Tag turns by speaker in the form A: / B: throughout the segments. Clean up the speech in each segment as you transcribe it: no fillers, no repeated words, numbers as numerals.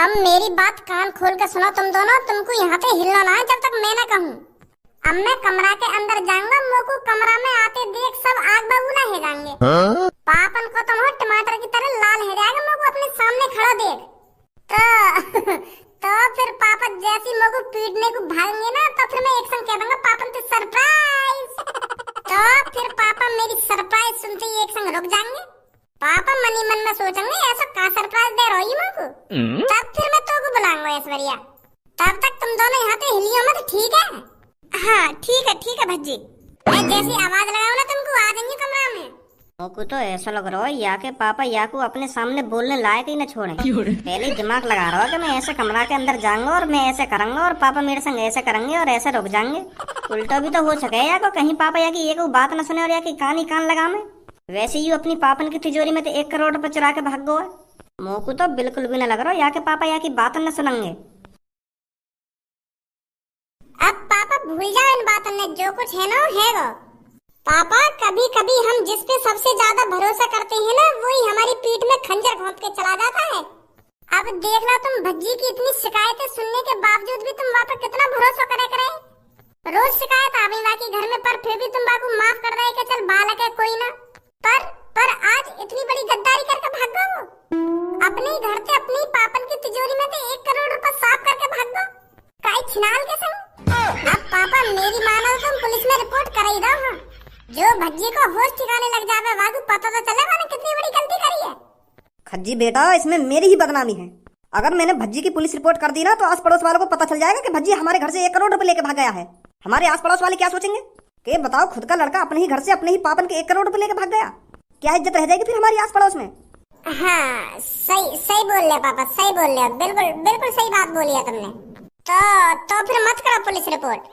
A: अब मेरी बात कान खोल के सुनो तुम दोनों, तुमको यहाँ पे हिलना ना है जब तक मैं ना कहूँ। अब मैं कमरा के अंदर जाऊंगा, मोको कमरा में आते देख सब आग बबूला है जाएंगे। पापन को तुम टमाटर की तरह लाल है जाएगा, मोको अपने सामने खड़ा देख। तो फिर पापा जैसी मोको पीटने को भागेंगे ना, तो फिर मैं एक संग कह दूंगा पापन तो सरप्राइज। तो फिर पापा मेरी सरप्राइज सुनते ही एक संग रुक जाएंगे। पापा मनी मन में सोचेंगे ऐसा का सरप्राइज दे रही मोको। तब फिर मैं तो को बुलाऊंगा ऐश्वर्या। तब तक तुम दोनों यहाँ पे हिलियो मत, ठीक है? हाँ ठीक है भज्जी। मैं जैसी आवाज लगाऊं ना तुमको आ जाएंगे कमरा में।
B: मोको तो ऐसा लग रहा है या के पापा या को अपने सामने बोलने लायक ही न छोड़े। पहले दिमाग लगा रहा है कि मैं ऐसे कमरा के अंदर जाऊंगा और मैं ऐसे करूंगा और पापा मेरे संग ऐसे करेंगे और ऐसे रुक जाएंगे। उल्टा भी तो हो सके या को कहीं पापा या की एक बात न सुने और या की कान ही कान लगा में। वैसे ही अपनी पापन की तिजोरी में तो 1 करोड़ रुपए चुरा के भाग गो है। मोको तो बिल्कुल भी न लग रहा या के पापा या की बात न सुनेंगे।
A: अब पापा भूल जाओ इन बातों में, जो कुछ है ना है वो। पापा कभी कभी हम जिस पे सबसे ज्यादा भरोसा करते हैं ना, वही हमारी पीठ में खंजर घोंप के चला जाता है। अब देख लो तुम भज्जी की इतनी शिकायतें सुनने के बावजूद भी तुम वहाँ पर कितना भरोसा करे। रोज शिकायत आवी बाकी घर में, पर फिर भी तुम बाबू माफ कर रहे कि चल बालक है कोई ना। पर आज इतनी बड़ी गद्दारी करके भाग गो। अपने घर से अपनी पापन की तिजोरी में से 1 करोड़ रुपए साफ करके भाग गो। काई छिनाल के संग। अब पापा मेरी मानो तुम पुलिस में रिपोर्ट कर ही दो। हाँ, जो भज्जी को होश ठिकाने लग जावे वागू पता तो चले मैंने कितनी बड़ी गलती करी है।
C: खज्जी बेटा, इसमें मेरी ही बदनामी है। अगर मैंने भज्जी की पुलिस रिपोर्ट कर दी ना, तो आस पड़ोस वालों को पता चल जाएगा कि भज्जी हमारे घर से 1 करोड़ रुपए लेके भाग गया है। हमारे आस पड़ोस वाले क्या सोचेंगे कि बताओ, खुद का लड़का अपने ही घर से अपने ही पापन के 1 करोड़ रुपए लेके भाग गया। क्या इज्जत रह जाएगी फिर हमारी आस पड़ोस में?
A: हाँ सही बोल रहे पापा, सही बोल रहे, बिल्कुल सही बात बोली है तुमने। तो फिर मत करो पुलिस रिपोर्ट।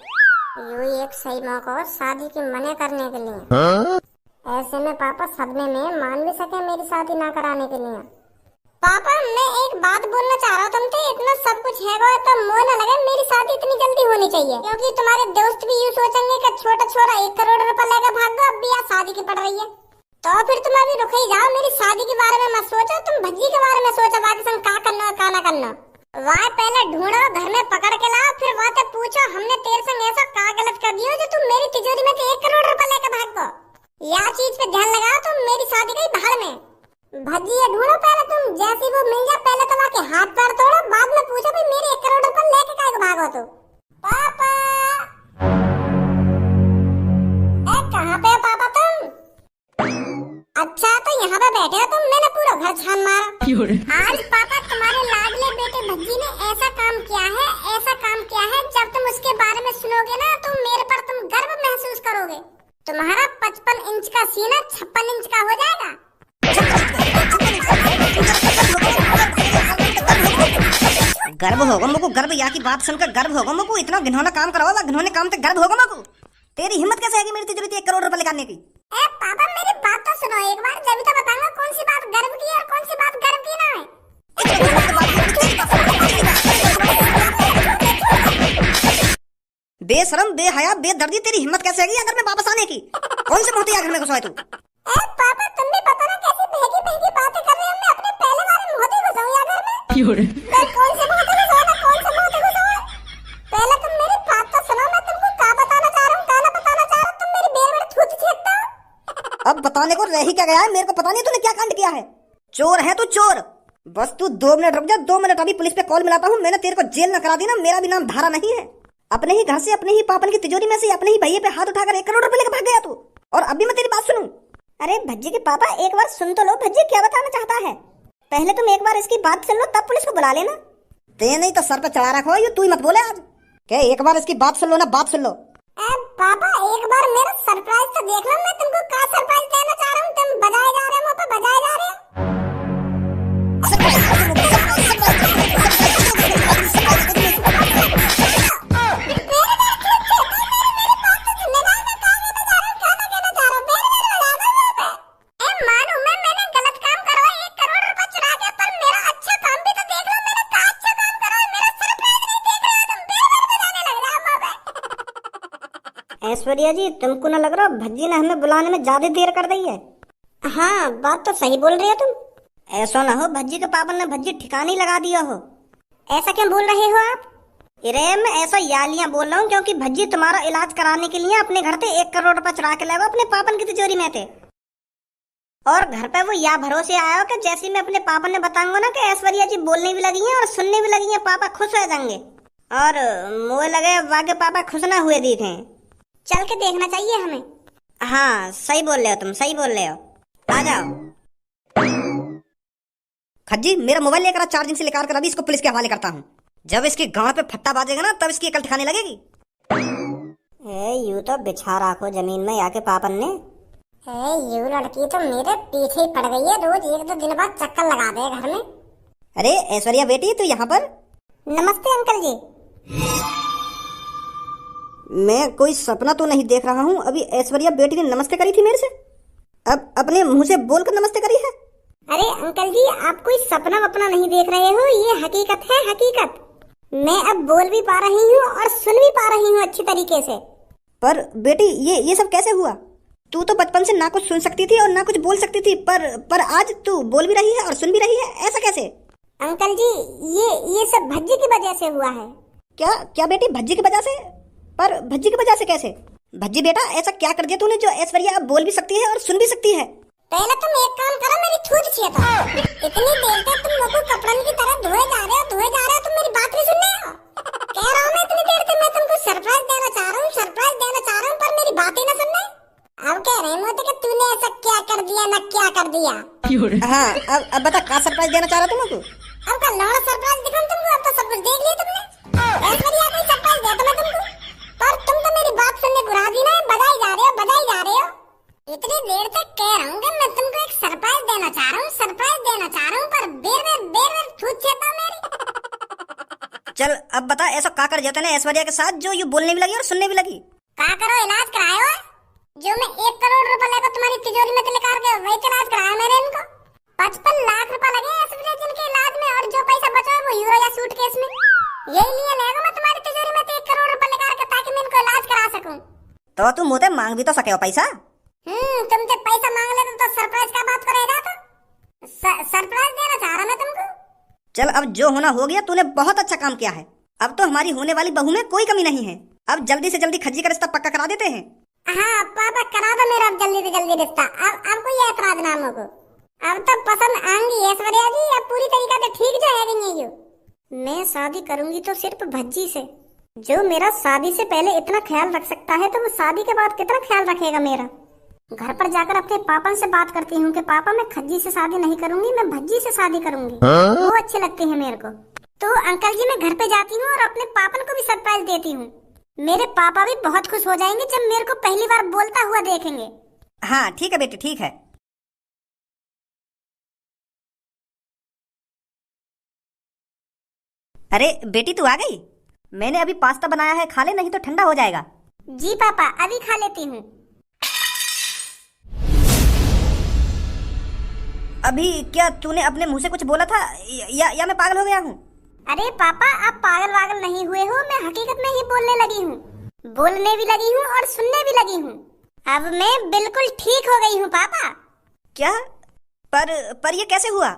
A: यूं एक सही मौका हो शादी की मना करने के लिए। ऐसे में पापा सदमे में मान भी सके मेरी शादी ना कराने के लिए। पापा मैं एक बात बोलना चाह रहा हूँ तुमसे, इतना सब कुछ है वो तो मोह न लगे मेरी शादी इतनी जल्दी होनी चाहिए, क्योंकि तुम्हारे दोस्त भी यूं सोचेंगे कि छोटा छोरा 1 करोड़ रुपए लेकर भाग गो, अब भी यहाँ शादी की पड़ रही है। तो फिर तुम अभी रुक ही जाओ, मेरी शादी के बारे में मत सोचो, तुम भज्जी के बारे में सोचो, बाकी संग का करना का ना करना। वहाँ पहले ढूंढो, घर में पकड़ के लाओ, फिर वहाँ से पूछो हमने तेरे संग ऐसा का गलत कर दिया जो तुम मेरी तिजोरी में से 1 करोड़ रुपए लेकर भाग गो। यह चीज पे ध्यान लगाओ, तुम मेरी शादी गई भाड़ में। भज्जी ये ढूंढो पहले, तुम जैसी वो मिल जाए पहले तो वहाँ के हाथ पैर तोड़ो, बाद में पूछो भाई मेरे 1 करोड़ रुपए लेके काहे को भागो तू। पापा कहाँ पे हो पापा तुम? अच्छा तो यहाँ पे बैठे हो तुम, मैंने पूरा घर छान मारा। आज पापा तुम्हारे लाडले बेटे भज्जी ने ऐसा काम किया है, जब तुम उसके बारे में सुनोगे ना तो मेरे पर तुम गर्व महसूस करोगे। तुम्हारा 55 इंच का सीना 56 इंच का हो जाएगा।
C: गर्व होगा मुझको, गर्व या की बात सुनकर गर्व होगा मुझको। इतना घिनौना काम कराओगा, घिनौने काम तक गर्व होगा मुझको। तेरी हिम्मत कैसे है कि मेरी तिजोरी से 1 करोड़ रुपए निकालने की?
A: ए पापा मेरी बात तो सुनो एक बार, जब तो बताऊंगा कौन सी बात गर्व की और कौन सी बात गर्व की ना है।
C: बेशरम, बेहया, बेदर्दी, तेरी हिम्मत कैसे है अगर मैं वापस आने की? कौन से मोहते घर में घुसा है तू?
A: ए पापा तुम भी पता ना कैसी बहकी बातें कर रहे हो, मैं अपने पहले वाले मोहते घुसाऊं या घर में? कौन से मोहते घुसाऊं? पहले तुम मेरी बात तो सुनो, मैं तुमको क्या बताना चाह रहा हूँ, क्या ना बताना चाह रहा हूँ, तुम मेरी बेर में थूथ छेकता हो।
C: अब बताने को रह ही क्या गया है, मेरे को पता नहीं तूने क्या कांड किया है। चोर है तू, चोर। बस तू 2 मिनट रुक जा, 2 मिनट, अभी पुलिस पे कॉल मिलाता हूँ। मैंने तेरे को जेल न करा दी ना, मेरा भी नाम धारा नहीं है। अपने ही घर से अपने ही पापन की तिजोरी में से अपने ही भैया पे हाथ उठाकर 1 करोड़ रुपए लेकर भाग गया तू, और अभी मैं तेरी बात सुनूं?
B: अरे भज्जी के पापा एक बार सुन तो लो, भज्जी क्या बताना चाहता है। पहले तुम एक बार इसकी बात सुन लो, तब पुलिस को बुला लेना।
C: ते नहीं तो सर पे चढ़ा रखो, ये तू ही मत बोले आज। क्या एक बार इसकी बात सुन लो ना, बात सुन लो।
A: पापा एक बार मेरा सरप्राइज तो देख लो, मैं तुमको क्या सरप्राइज देना चाह रहा हूँ। तुम बजाए जा रहे हो, मुझ पे बजाए जा रहे हो।
B: ऐश्वर्या जी तुमको न लग रहा भज्जी ने हमें बुलाने में ज्यादा देर कर दी है?
A: हाँ बात तो सही बोल रही हो तुम।
B: ऐसा ना हो भज्जी के पापा ने भज्जी ठिकाने लगा दिया हो।
A: ऐसा क्यों बोल रहे हो आप?
B: अरे मैं ऐसा यालियां बोल रहा हूँ क्योंकि भज्जी तुम्हारा इलाज कराने के लिए अपने घर से 1 करोड़ रुपए चुरा के लाया अपने पापन की तिजोरी में थे। और घर पे वो या भरोसे आया हो कि जैसे मैं अपने पापा ने बताऊंगा ना कि ऐश्वर्या जी बोलने भी लगी हैं और सुनने भी लगी हैं, पापा खुश हो जाएंगे। और मुझे लगे वाके पापा खुश ना हुए दिखे।
A: चल के देखना चाहिए हमें।
B: हाँ सही बोल रहे हो, तुम सही बोल रहे हो। आ जाओ।
C: खज्जी मेरा मोबाइल लेकर चार्जिंग से लेकर अभी इसको पुलिस के हवाले करता हूँ। जब इसकी गांड पे फट्टा बाजेगा ना तब इसकी अकल ठिकाने लगेगी।
B: यूं तो बिछा रखो जमीन में आके पापन ने।
A: यू लड़की तो मेरे पीछे ही पड़ गई है, रोज 1-2 दिन बाद चक्कर लगा दे घर में।
C: अरे ऐश्वर्या बेटी तू यहाँ पर?
A: नमस्ते अंकल जी।
C: मैं कोई सपना तो नहीं देख रहा हूँ? अभी ऐश्वर्या बेटी ने नमस्ते करी थी मेरे से, अब अपने मुंह से बोलकर नमस्ते करी है।
A: अरे अंकल जी आप कोई सपना वपना नहीं देख रहे हो, ये हकीकत है हकीकत। मैं अब बोल भी पा रही हूँ और सुन भी पा रही हूँ अच्छी तरीके से।
C: पर बेटी ये सब कैसे हुआ? तू तो बचपन से ना कुछ सुन सकती थी और ना कुछ बोल सकती थी, पर आज तू बोल भी रही है और सुन भी रही है, ऐसा कैसे?
A: अंकल जी ये सब भज्जी की वजह से हुआ है।
C: क्या बेटी भज्जी की वजह से? पर भज्जी की वजह से कैसे? भज्जी बेटा ऐसा क्या कर दिया तूने जो ऐश्वर्या अब बोल भी सकती है और सुन भी सकती है?
A: पहले तुम एक काम करो, मेरी थूक छिए तो। इतनी देर तक तुम लोग को कपड़न की तरह धोए जा रहे हो, तुम मेरी बात नहीं सुन रहे हो। कह रहा हूँ मैं इतनी देर से मैं तुमको सरप्राइज देना चाह रहा हूँ, पर मेरी बात ही ना सुन रहे। अब कह रहे हो कि तूने ऐसा क्या कर दिया ना क्या कर दिया।
C: हाँ अब बता क्या सरप्राइज देना चाह रहा तुमको?
A: अब का लौड़ा सरप्राइज दिखाऊं तुमको? अब तो सब कुछ देख लिया तुमने। ऐश्वर्या कोई सरप्राइज दे तो मैं तुमको, पर तुम तो मेरी बात सुनने को राजी ना, बजाई जा रहे हो। इतनी देर तक कह रहा हूँ कि मैं तुमको एक सरप्राइज देना चाह रहा हूँ, पर बेर थूक छेता मेरी।
C: चल अब बता ऐसा क्या कर जाता है ऐश्वर्या के साथ जो यू बोलने भी लगी और सुनने भी लगी?
A: क्या करो, इलाज कराए हो? जो मैं 1 करोड़ रुपए लेकर तुम्हारी तिजोरी में लेकर गया वही इलाज कराया मैंने इनको। 55 लाख रुपए लगे ऐश्वर्या जी के इलाज में, और जो पैसा बचा है वो यूरो या सूटकेस में। यही लिए लेगा मैं तुम्हारी तिजोरी में 1 करोड़ रुपए लेकर के, ताकि मैं इनको इलाज करा सकूं।
C: तो तू मुझे मांग भी तो सके हो पैसा?
A: तुमसे पैसा मांग ले तो सरप्राइज का बात करेगा? तो सरप्राइज देना चाह रहा मैं तुमको।
C: चल अब जो होना हो गया, तूने बहुत अच्छा काम किया है। अब तो हमारी होने वाली बहू में कोई कमी नहीं है। अब जल्दी से जल्दी खज्जी का रिश्ता पक्का करा देते हैं।
A: हाँ पापा करा दो मेरा अब जल्दी से जल्दी रिश्ता। अब कोई ऐतराज ना हो। अब तो पसंद आएंगी ऐश्वर्या जी, अब पूरी तरीका से ठीक जाएगी। मैं शादी करूंगी तो सिर्फ भज्जी से। जो मेरा शादी से पहले इतना ख्याल रख सकता है तो वो शादी के बाद कितना ख्याल रखेगा मेरा। घर पर जाकर अपने पापा से बात करती हूँ कि पापा मैं खज्जी से शादी नहीं करूंगी, मैं भज्जी से शादी करूंगी। वो अच्छे लगते हैं मेरे को। तो अंकल जी मैं घर पे जाती हूँ और अपने पापा को भी सरप्राइज देती हूँ। मेरे पापा भी बहुत खुश हो जाएंगे जब मेरे को पहली बार बोलता हुआ देखेंगे।
C: हाँ ठीक है बेटी ठीक है। अरे बेटी तू आ गई? मैंने अभी पास्ता बनाया है, खा ले नहीं तो ठंडा हो जाएगा।
A: जी पापा अभी खा लेती हूँ।
C: अभी क्या तूने अपने मुंह से कुछ बोला था या मैं पागल हो गया हूँ?
A: अरे पापा आप पागल वागल नहीं हुए हो, मैं हकीकत में ही बोलने लगी हूँ, बोलने भी लगी हूँ और सुनने भी लगी हूँ। अब मैं बिल्कुल ठीक हो गई हूँ पापा।
C: क्या? पर ये कैसे हुआ?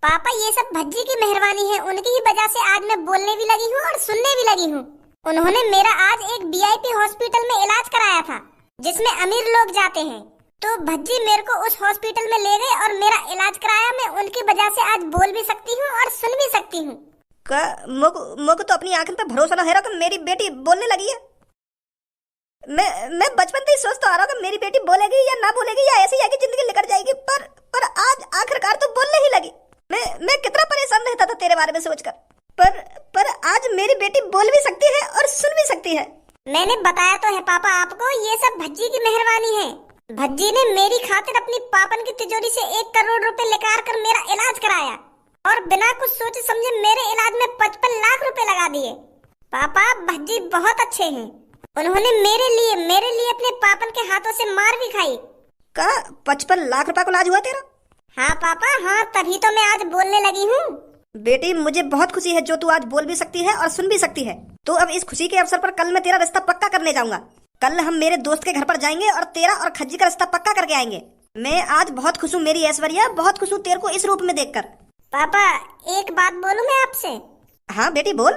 A: पापा ये सब भज्जी की मेहरबानी है, उनकी ही वजह से आज मैं बोलने भी लगी हूँ और सुनने भी लगी हूँ। उन्होंने मेरा आज एक VIP हॉस्पिटल में इलाज कराया था जिसमें अमीर लोग जाते हैं, तो भज्जी मेरे को उस हॉस्पिटल में ले गए और मेरा इलाज कराया। मैं उनकी वजह से आज बोल भी सकती हूँ और सुन भी सकती हूँ।
C: मोको तो अपनी आंखों पे भरोसा ना है रहा कि मेरी बेटी बोलने लगी है। मैं बचपन से ही सोचता आ रहा हूँ कि मेरी बेटी बोलेगी या ना बोलेगी या ऐसे ही आगे जिंदगी निकल जाएगी, पर आज आखिरकार तो बोलने ही लगी। मैं कितना परेशान रहता था तेरे बारे में सोचकर, पर आज मेरी बेटी बोल भी सकती है और सुन भी सकती है।
A: मैंने बताया तो है पापा आपको, ये सब भज्जी की मेहरबानी है। भज्जी ने मेरी खातिर अपनी पापन की तिजोरी से 1 करोड़ रुपए लेकर कर मेरा इलाज कराया और बिना कुछ सोचे समझे मेरे इलाज में 55 लाख रुपए लगा दिए। पापा भज्जी बहुत अच्छे हैं, उन्होंने मेरे लिए अपने पापन के हाथों से मार भी खाई।
C: का 55 लाख रुपए को इलाज हुआ तेरा?
A: हाँ पापा हाँ, तभी तो मैं आज बोलने लगी हूँ।
C: बेटी मुझे बहुत खुशी है जो तू आज बोल भी सकती है और सुन भी सकती है। तो अब इस खुशी के अवसर पर कल मैं तेरा रिश्ता पक्का करने जाऊंगा। कल हम मेरे दोस्त के घर पर जाएंगे और तेरा और खज्जी का रिश्ता पक्का करके आएंगे। मैं आज बहुत खुश हूँ मेरी ऐश्वर्या, बहुत खुश हूँ तेरे को इस रूप में देखकर।
A: पापा एक बात बोलूं मैं आपसे?
C: हाँ बेटी बोल।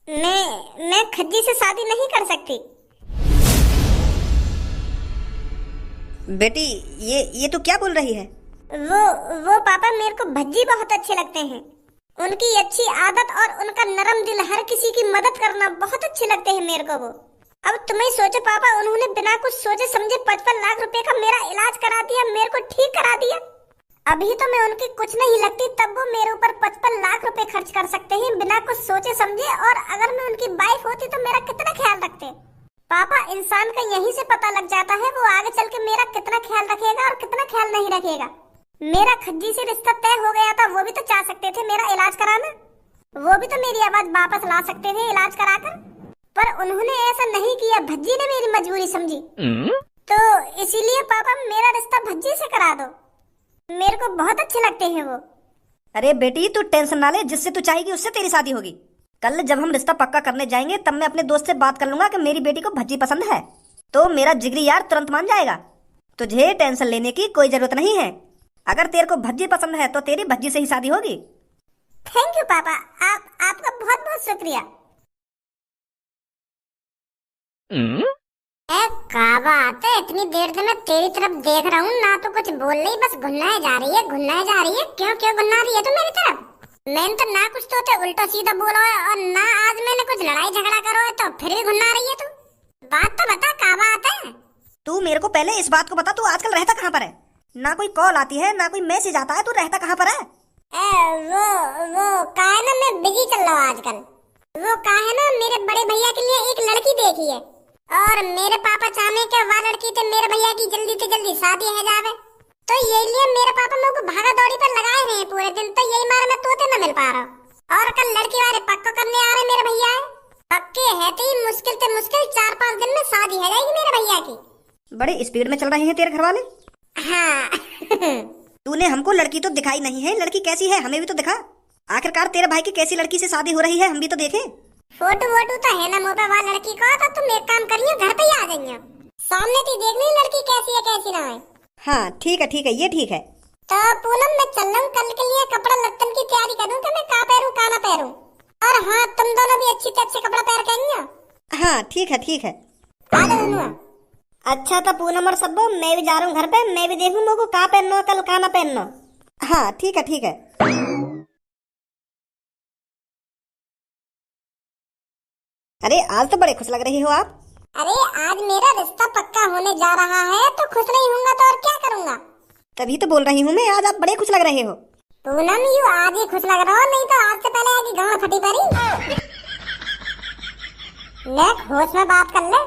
A: मैं खज्जी से शादी नहीं कर सकती।
C: बेटी ये तू क्या बोल रही है?
A: वो पापा, मेरे को भज्जी बहुत अच्छे लगते हैं। उनकी अच्छी आदत और उनका नरम दिल, हर किसी की मदद करना बहुत अच्छे लगते हैं मेरे को वो। अब तुम ही सोचो पापा, उन्होंने बिना कुछ सोचे समझे 55 लाख रुपए का मेरा इलाज करा दिया, मेरे को ठीक करा दिया। अभी तो मैं उनकी कुछ नहीं लगती, तब वो मेरे ऊपर 55 लाख रुपए खर्च कर सकते हैं बिना कुछ सोचे समझे। और अगर मैं उनकी वाइफ होती तो मेरा कितना ख्याल रखते। पापा, इंसान का यहीं से पता लग जाता है वो आगे चल के मेरा कितना ख्याल रखेगा और कितना ख्याल नहीं रखेगा। मेरा खज्जी से रिश्ता तय हो गया था, वो भी तो चाह सकते थे मेरा इलाज कराना, वो भी तो मेरी आवाज वापस ला सकते थे इलाज कराकर, पर उन्होंने ऐसा नहीं किया। भज्जी ने मेरी मजबूरी समझी, तो इसीलिए पापा मेरा रिश्ता भज्जी से करा दो, मेरे को बहुत अच्छे लगते हैं वो।
C: अरे बेटी तू टेंशन ना ले, जिससे तू चाहेगी उससे तेरी शादी होगी। कल जब हम रिश्ता पक्का करने जाएंगे तब मैं अपने दोस्त से बात कर लूंगा कि मेरी बेटी को भज्जी पसंद है, तो मेरा जिगरी यार तुरंत मान जाएगा। तुझे टेंशन लेने की कोई जरूरत नहीं है। अगर तेरे को भज्जी पसंद है तो तेरी भज्जी से ही शादी होगी।
A: थैंक यू पापा, आपका बहुत बहुत शुक्रिया। क्या बात है, इतनी देर से मैं तेरी तरफ देख रहा हूँ ना, तो कुछ बोल रही, बस घुन्नाए जा रही है घुन्नाए जा रही है। क्यों क्यों घुन्ना रही है तू मेरी तरफ? मैंने तो ना कुछ तो उल्टा सीधा बोला है, और ना आज मैंने कुछ लड़ाई झगड़ा करो है, तो फिर भी घुन्ना रही है तू। बात तो बता, क्या बात है?
C: तू मेरे को पहले इस बात को बता, तू आजकल रहता कहाँ पर है? ना कोई कॉल आती है ना कोई मैसेज आता है, तू रहता कहाँ पर है?
A: वो का है ना, मैं बिजी चल रहा हूँ आजकल। वो का है ना, मेरे बड़े भैया के लिए एक लड़की देखी है, और मेरे पापा चाहने के वह लड़की थे मेरे भैया की जल्दी से जल्दी शादी है जावे, तो यही लिए मेरे पापा मेरे को भागा दौड़ी पर लगाए रहे पूरे दिन, तो यही मारे मैं तोते न मिल पा रहा हूँ। और कल लड़की वाले पक्का करने आ रहे मेरे भैया, पक्के है तो मुश्किल से मुश्किल 4-5 दिन में शादी है जाएगी मेरे भैया की।
C: बड़े स्पीड में चल रहे हैं तेरे घर वाले।
A: हाँ
C: तूने हमको लड़की तो दिखाई नहीं है, लड़की कैसी है हमें भी तो दिखा। आखिरकार तेरे भाई की कैसी लड़की से शादी हो रही है, हम भी तो देखें।
A: फोटो वोटो तो है ना मोबाइल वाला लड़की का, तो तुम एक काम करियो, घर पे ही आ जाइयो, सामने तो देख ली लड़की कैसी है कैसी ना है।
C: हाँ ठीक है ये ठीक है।
A: तो पूनम मैं चल रहा हूँ, कल के लिए कपड़ा लत्तन की तैयारी करूँ कि मैं का पहनूं का ना पहनूं। और हाँ, तुम दोनों भी अच्छे से अच्छे कपड़ा पहन के आइयो।
C: हाँ ठीक है।
A: आ जाओ दोनों।
C: अच्छा तो पूनम और सब्बो, मैं भी जा रहा हूँ घर पे, मैं भी देखूँ मेरे को का पहनना कल का ना पहनना। हाँ ठीक है। अरे आज तो बड़े खुश लग रही हो आप।
A: अरे आज मेरा रिश्ता पक्का होने जा रहा है, तो खुश नहीं होऊंगा तो और क्या करूंगा।
C: तभी तो बोल रही हूँ मैं, आज आप बड़े खुश लग रहे हो।
A: पूनम यू आज ही खुश लग रहा हो, नहीं तो आज से पहले आगे गाँव फटी पड़ी। ले होश में बात कर ले,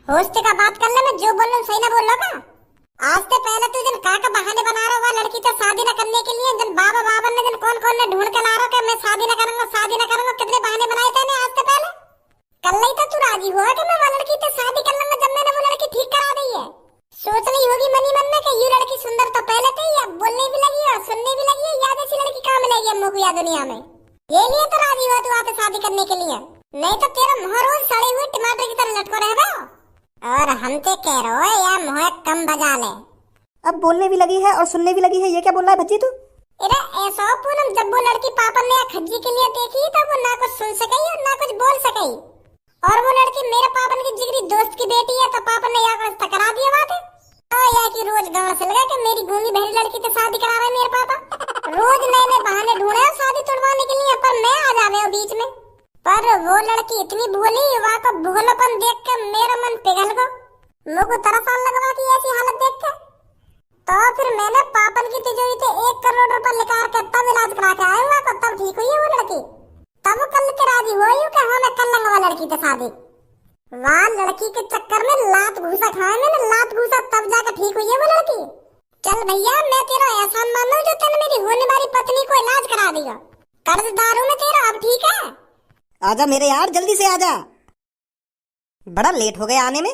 A: होश का बात कर ले, मैं जो बोल रहा हूँ सही ना बोल रहा। आज से पहले तू जन का बहाने बना रहा हुआ लड़की से शादी न करने के लिए, जन बाबा ने जन कौन ने ढूंढ के ला रहा कि मैं शादी न करूंगा, कितने बहाने बनाए थे आज से पहले। कल नहीं तो तू राजी हुआ कि मैं वो लड़की से शादी कर लूंगा जब मैंने वो लड़की ठीक करा दी है। सोच रही होगी मनी मन में कि ये लड़की सुंदर तो पहले थी, या बोलने भी लगी और सुनने भी लगी है, या जैसी लड़की कहाँ मिलेगी हम को या दुनिया में। ये लिए तो राजी हुआ तू आपसे शादी करने के लिए, नहीं तो तेरा मुँह रोज सड़े हुए टमाटर की तरह लटको रहे। और हम तो कह रहे हो या मुँह कम बजा ले।
C: अब बोलने भी लगी है और सुनने भी लगी है, ये क्या बोल रहा है भज्जी तू?
A: अरे ऐसा पूनम, जब वो लड़की पापा ने खज्जी के लिए देखी तब वो ना कुछ सुन सकी और ना कुछ बोल सकी, और वो लड़की मेरे पापा की जिगरी दोस्त की बेटी है, तो पापा ने यहाँ रिश्ता करा दिया बात है। या कि रोज गाँव से लगा कि मेरी गूंगी बहरी लड़की से शादी करा रहे मेरे पापा, रोज नए बहाने ढूंढे शादी तोड़वाने के लिए, पर मैं आ जावे बीच में। पर वो लड़की इतनी भोली, वहाँ का भोलापन देख के मेरा मन पिघल गो, मुझको तरस आने लगा की ऐसी हालत देख के। तो फिर मैंने पापन की तिजोरी से 1 करोड़ रुपए निकाल के तब इलाज करा के आया हुआ, तब ठीक हुई है वो लड़की। तब कल के राजी हुई हूँ कि हाँ मैं कर लूंगा वो लड़की से शादी। वहाँ लड़की के चक्कर में लात घूसा खाया मैंने, लात घूसा तब जाकर ठीक हुई है वो लड़की। चल भैया, मैं तेरा एहसान मानू जो तूने मेरी होने वाली पत्नी को इलाज करा दिया, कर्जदार हूँ मैं तेरा, अब ठीक है।
C: आजा मेरे यार, जल्दी से आजा, बड़ा लेट हो गया आने में।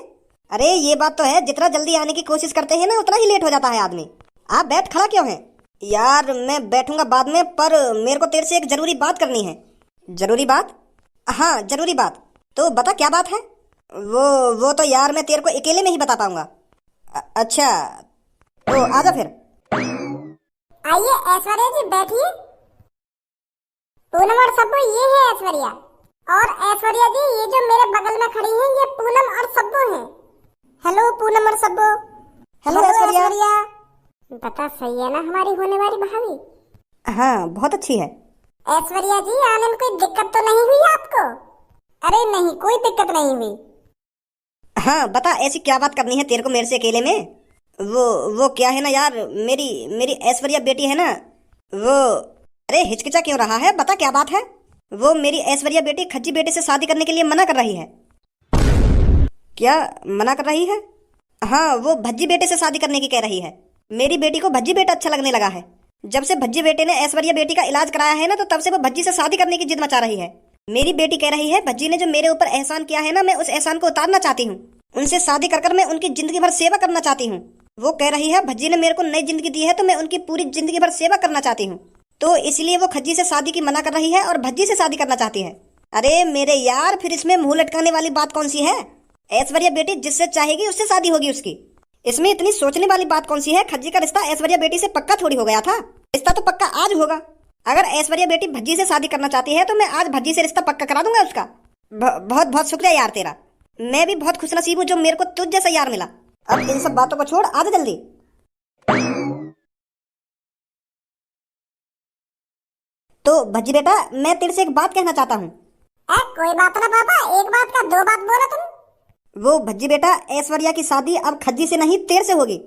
C: अरे ये बात तो है, जितना जल्दी आने की कोशिश करते हैं ना उतना ही लेट हो जाता है आदमी। आप बैठ खड़ा क्यों हैं? यार मैं बैठूंगा बाद में, पर मेरे को तेरे से एक जरूरी बात करनी है। जरूरी बात? हाँ जरूरी बात। तो बता क्या बात है? वो तो यार मैं तेरे को अकेले में ही बता पाऊंगा। अच्छा तो आजा फिर।
A: आइए ऐश्वर्या जी बैठिए। पूनम और सब्बू ये है ऐश्वर्या। और ऐश्वर्या जी ये जो मेरे बगल में खड़ी हैं ये पूनम और सब्बू हैं। हेलो पूनम और सब्बू।
C: हेलो ऐश्वर्या।
A: बता सही है ना हमारी होने वाली भाभी?
C: हाँ बहुत अच्छी है।
A: ऐश्वर्या जी आने में कोई दिक्कत तो नहीं हुई आपको? अरे नहीं कोई दिक्कत नहीं हुई।
C: हाँ बता ऐसी क्या बात करनी है तेरे को मेरे से अकेले में? वो क्या है ना यार, मेरी मेरी ऐश्वर्या बेटी है ना वो। अरे हिचकिचा क्यों रहा है, बता क्या बात है? वो मेरी ऐश्वर्या बेटी खज्जी बेटे से शादी करने के लिए मना कर रही है। क्या मना कर रही है? हाँ वो भज्जी बेटे से शादी करने की कह रही है। मेरी बेटी को भज्जी बेटा अच्छा लगने लगा है। जब से भज्जी बेटे ने ऐश्वर्या बेटी का इलाज कराया है ना तो तब से वो भज्जी से शादी करने की जिद मचा रही है। मेरी बेटी कह रही है भज्जी ने जो मेरे ऊपर एहसान किया है ना मैं उस एहसान को उतारना चाहती हूँ। उनसे शादी कर मैं उनकी जिंदगी भर सेवा करना चाहती हूँ। वो कह रही है भज्जी ने मेरे को नई जिंदगी दी है तो मैं उनकी पूरी जिंदगी भर सेवा करना चाहती हूँ। तो इसलिए वो खज्जी से शादी की मना कर रही है और भज्जी से शादी करना चाहती है। अरे मेरे यार फिर इसमें मुंह लटकाने वाली बात कौन सी है? ऐश्वर्या बेटी जिससे चाहेगी उससे शादी होगी उसकी। इसमें इतनी सोचने वाली बात कौन सी है? खज्जी का रिश्ता ऐश्वर्या बेटी से पक्का थोड़ी हो गया था। रिश्ता तो पक्का आज होगा। अगर ऐश्वर्या बेटी भज्जी से शादी करना चाहती है तो मैं आज भज्जी से रिश्ता पक्का करा दूंगा उसका। बहुत बहुत शुक्रिया यार तेरा। मैं भी बहुत खुशनसीब हूँ जो मेरे को तुझ जैसा यार मिला। अब इन सब बातों को छोड़ आ जा जल्दी। तो भज्जी बेटा मैं तेरे से एक बात कहना चाहता हूँ।
A: कोई बात ना पापा, एक बात का दो बात बोला तुम।
C: वो भज्जी बेटा ऐश्वर्या की शादी अब खज्जी से नहीं तेरे से होगी।